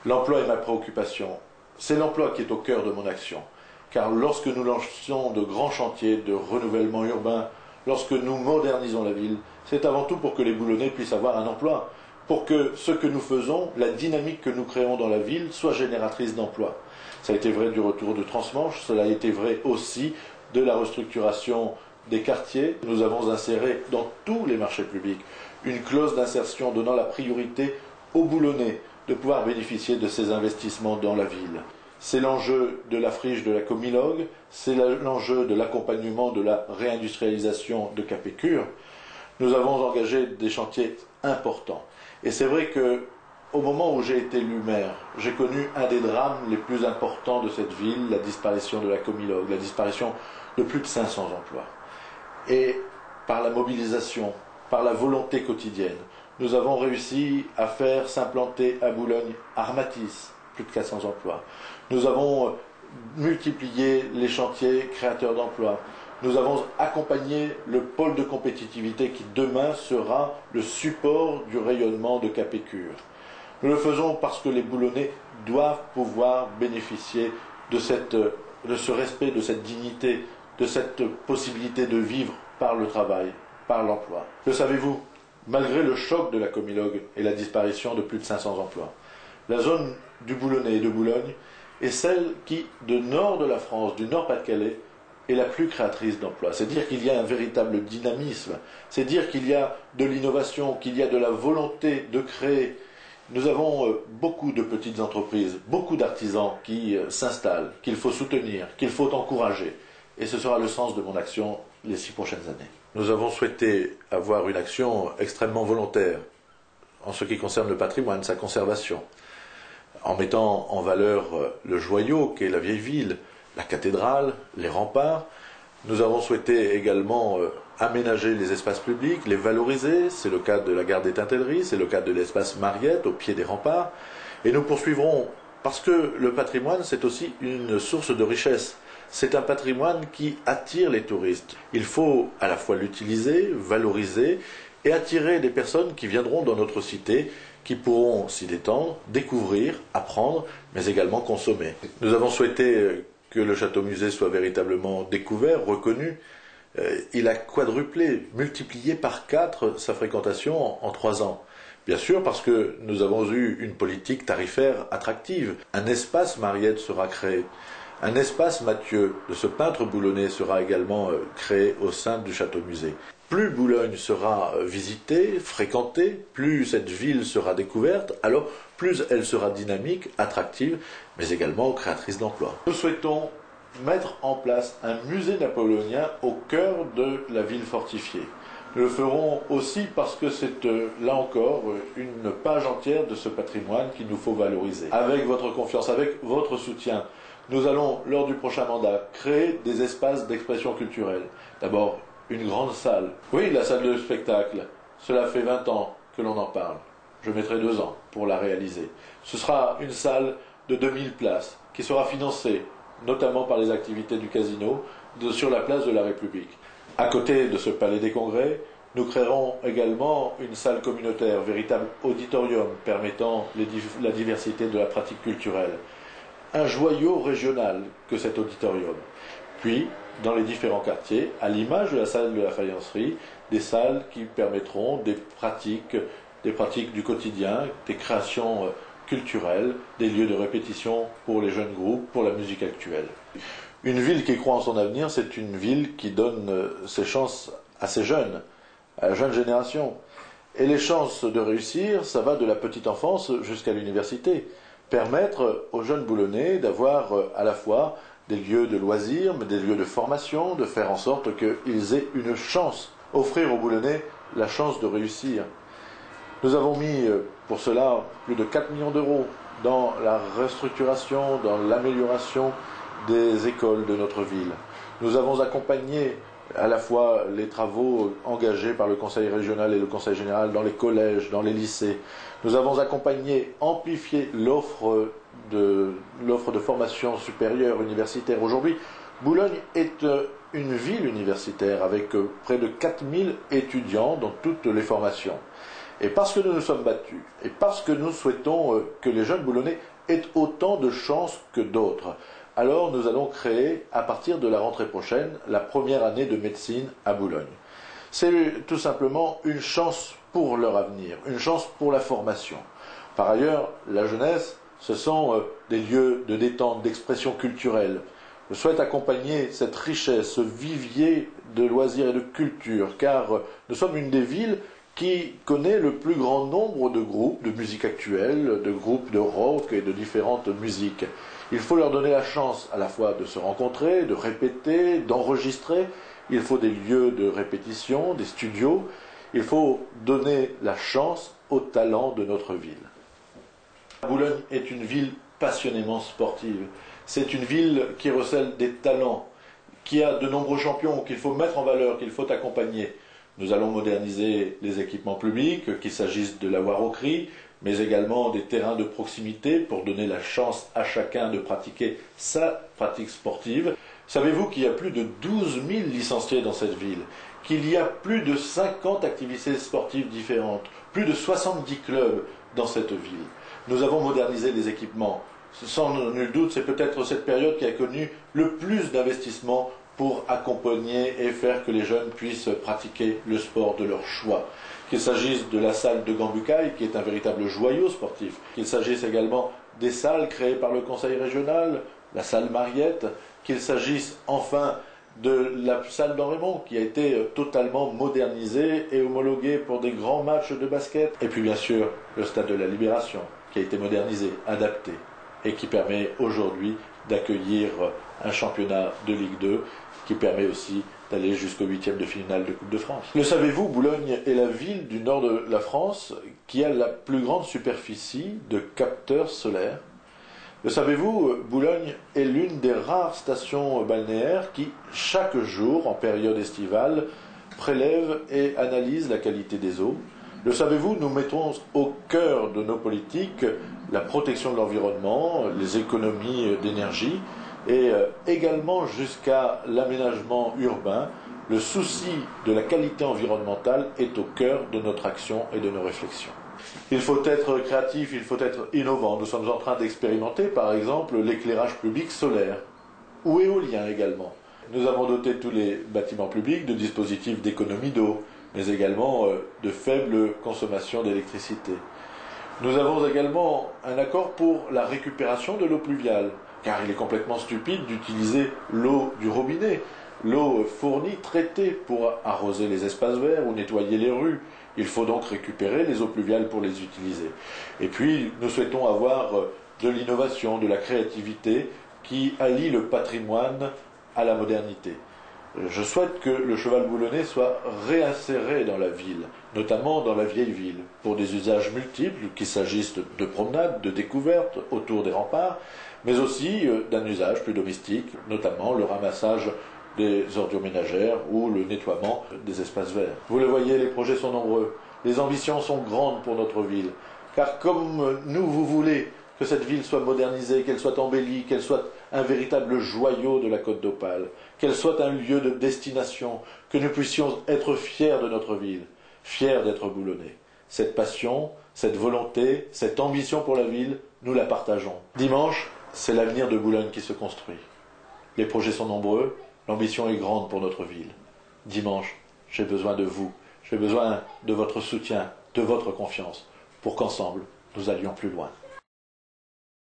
L'emploi est ma préoccupation. C'est l'emploi qui est au cœur de mon action. Car lorsque nous lançons de grands chantiers de renouvellement urbain, lorsque nous modernisons la ville, c'est avant tout pour que les Boulonnais puissent avoir un emploi, pour que ce que nous faisons, la dynamique que nous créons dans la ville, soit génératrice d'emplois. Ça a été vrai du retour de Transmanche, cela a été vrai aussi de la restructuration des quartiers. Nous avons inséré dans tous les marchés publics une clause d'insertion donnant la priorité aux Boulonnais de pouvoir bénéficier de ces investissements dans la ville. C'est l'enjeu de la friche de la Comilogue, c'est l'enjeu de l'accompagnement de la réindustrialisation de Capécure. Nous avons engagé des chantiers importants. Et c'est vrai qu'au moment où j'ai été élu maire, j'ai connu un des drames les plus importants de cette ville, la disparition de la Comilogue, la disparition de plus de 500 emplois. Et par la mobilisation, par la volonté quotidienne, nous avons réussi à faire s'implanter à Boulogne Armatis, plus de 400 emplois. Nous avons multiplié les chantiers créateurs d'emplois. Nous avons accompagné le pôle de compétitivité qui demain sera le support du rayonnement de Capécure. Nous le faisons parce que les Boulonnais doivent pouvoir bénéficier de ce respect, de cette dignité, de cette possibilité de vivre par le travail, par l'emploi. Le savez-vous, malgré le choc de la Comilogue et la disparition de plus de 500 emplois, la zone du Boulonnais et de Boulogne est celle qui, du nord de la France, du Nord-Pas-de-Calais, est la plus créatrice d'emplois. C'est dire qu'il y a un véritable dynamisme, c'est dire qu'il y a de l'innovation, qu'il y a de la volonté de créer. Nous avons beaucoup de petites entreprises, beaucoup d'artisans qui s'installent, qu'il faut soutenir, qu'il faut encourager. Et ce sera le sens de mon action les 6 prochaines années. Nous avons souhaité avoir une action extrêmement volontaire en ce qui concerne le patrimoine, sa conservation, en mettant en valeur le joyau qu'est la vieille ville, la cathédrale, les remparts. Nous avons souhaité également aménager les espaces publics, les valoriser. C'est le cas de la gare des Tintelleries, c'est le cas de l'espace Mariette au pied des remparts. Et nous poursuivrons, parce que le patrimoine, c'est aussi une source de richesse. C'est un patrimoine qui attire les touristes. Il faut à la fois l'utiliser, valoriser et attirer des personnes qui viendront dans notre cité, qui pourront s'y détendre, découvrir, apprendre, mais également consommer. Nous avons souhaité que le château-musée soit véritablement découvert, reconnu. Il a quadruplé, multiplié par 4 sa fréquentation en 3 ans. Bien sûr, parce que nous avons eu une politique tarifaire attractive. Un espace Mariette sera créé. Un espace Mathieu, de ce peintre boulonnais, sera également créé au sein du château-musée. Plus Boulogne sera visitée, fréquentée, plus cette ville sera découverte, alors plus elle sera dynamique, attractive, mais également créatrice d'emplois. Nous souhaitons mettre en place un musée napoléonien au cœur de la ville fortifiée. Nous le ferons aussi parce que c'est, là encore, une page entière de ce patrimoine qu'il nous faut valoriser. Avec votre confiance, avec votre soutien, nous allons, lors du prochain mandat, créer des espaces d'expression culturelle. D'abord, une grande salle. Oui, la salle de spectacle. Cela fait 20 ans que l'on en parle. Je mettrai 2 ans pour la réaliser. Ce sera une salle de 2000 places qui sera financée notamment par les activités du casino sur la place de la République. À côté de ce palais des congrès, nous créerons également une salle communautaire, véritable auditorium permettant la diversité de la pratique culturelle. Un joyau régional que cet auditorium. Puis, dans les différents quartiers, à l'image de la salle de la faïencerie, des salles qui permettront des pratiques du quotidien, des créations culturelles, des lieux de répétition pour les jeunes groupes, pour la musique actuelle. Une ville qui croit en son avenir, c'est une ville qui donne ses chances à ses jeunes, à la jeune génération. Et les chances de réussir, ça va de la petite enfance jusqu'à l'université. Permettre aux jeunes Boulonnais d'avoir à la fois des lieux de loisirs, mais des lieux de formation, de faire en sorte qu'ils aient une chance, offrir aux Boulonnais la chance de réussir. Nous avons mis pour cela plus de 4 millions d'euros dans la restructuration, dans l'amélioration des écoles de notre ville. Nous avons accompagné à la fois les travaux engagés par le Conseil régional et le Conseil général dans les collèges, dans les lycées. Nous avons accompagné, amplifié l'offre de formation supérieure universitaire. Aujourd'hui, Boulogne est une ville universitaire avec près de 4000 étudiants dans toutes les formations. Et parce que nous nous sommes battus, et parce que nous souhaitons que les jeunes Boulonnais ait autant de chances que d'autres. Alors nous allons créer, à partir de la rentrée prochaine, la première année de médecine à Boulogne. C'est tout simplement une chance pour leur avenir, une chance pour la formation. Par ailleurs, la jeunesse, ce sont des lieux de détente, d'expression culturelle. Je souhaite accompagner cette richesse, ce vivier de loisirs et de culture, car nous sommes une des villes qui connaît le plus grand nombre de groupes de musique actuelle, de groupes de rock et de différentes musiques. Il faut leur donner la chance à la fois de se rencontrer, de répéter, d'enregistrer. Il faut des lieux de répétition, des studios. Il faut donner la chance aux talents de notre ville. Boulogne est une ville passionnément sportive. C'est une ville qui recèle des talents, qui a de nombreux champions qu'il faut mettre en valeur, qu'il faut accompagner. Nous allons moderniser les équipements publics, qu'il s'agisse de la voie au cri, mais également des terrains de proximité pour donner la chance à chacun de pratiquer sa pratique sportive. Savez-vous qu'il y a plus de 12 000 licenciés dans cette ville, qu'il y a plus de 50 activités sportives différentes, plus de 70 clubs dans cette ville. Nous avons modernisé les équipements. Sans nul doute, c'est peut-être cette période qui a connu le plus d'investissements pour accompagner et faire que les jeunes puissent pratiquer le sport de leur choix. Qu'il s'agisse de la salle de Gambucaille, qui est un véritable joyau sportif, qu'il s'agisse également des salles créées par le conseil régional, la salle Mariette, qu'il s'agisse enfin de la salle d'Enrémont, qui a été totalement modernisée et homologuée pour des grands matchs de basket. Et puis bien sûr, le stade de la Libération, qui a été modernisé, adapté, et qui permet aujourd'hui d'accueillir un championnat de Ligue 2, qui permet aussi d'aller jusqu'au 8e de finale de Coupe de France. Le savez-vous, Boulogne est la ville du nord de la France qui a la plus grande superficie de capteurs solaires. Le savez-vous, Boulogne est l'une des rares stations balnéaires qui, chaque jour, en période estivale, prélève et analyse la qualité des eaux. Le savez-vous, nous mettons au cœur de nos politiques la protection de l'environnement, les économies d'énergie, et également jusqu'à l'aménagement urbain, le souci de la qualité environnementale est au cœur de notre action et de nos réflexions. Il faut être créatif, il faut être innovant. Nous sommes en train d'expérimenter par exemple l'éclairage public solaire ou éolien également. Nous avons doté tous les bâtiments publics de dispositifs d'économie d'eau, mais également de faible consommation d'électricité. Nous avons également un accord pour la récupération de l'eau pluviale, car il est complètement stupide d'utiliser l'eau du robinet, l'eau fournie, traitée pour arroser les espaces verts ou nettoyer les rues. Il faut donc récupérer les eaux pluviales pour les utiliser. Et puis, nous souhaitons avoir de l'innovation, de la créativité qui allie le patrimoine à la modernité. Je souhaite que le cheval boulonnais soit réinséré dans la ville, notamment dans la vieille ville, pour des usages multiples, qu'il s'agisse de promenades, de découvertes autour des remparts, mais aussi d'un usage plus domestique, notamment le ramassage des ordures ménagères ou le nettoiement des espaces verts. Vous le voyez, les projets sont nombreux, les ambitions sont grandes pour notre ville, car comme vous voulez que cette ville soit modernisée, qu'elle soit embellie, qu'elle soit un véritable joyau de la Côte d'Opale, qu'elle soit un lieu de destination, que nous puissions être fiers de notre ville, fiers d'être boulonnais. Cette passion, cette volonté, cette ambition pour la ville, nous la partageons. Dimanche, c'est l'avenir de Boulogne qui se construit. Les projets sont nombreux, l'ambition est grande pour notre ville. Dimanche, j'ai besoin de vous, j'ai besoin de votre soutien, de votre confiance, pour qu'ensemble, nous allions plus loin.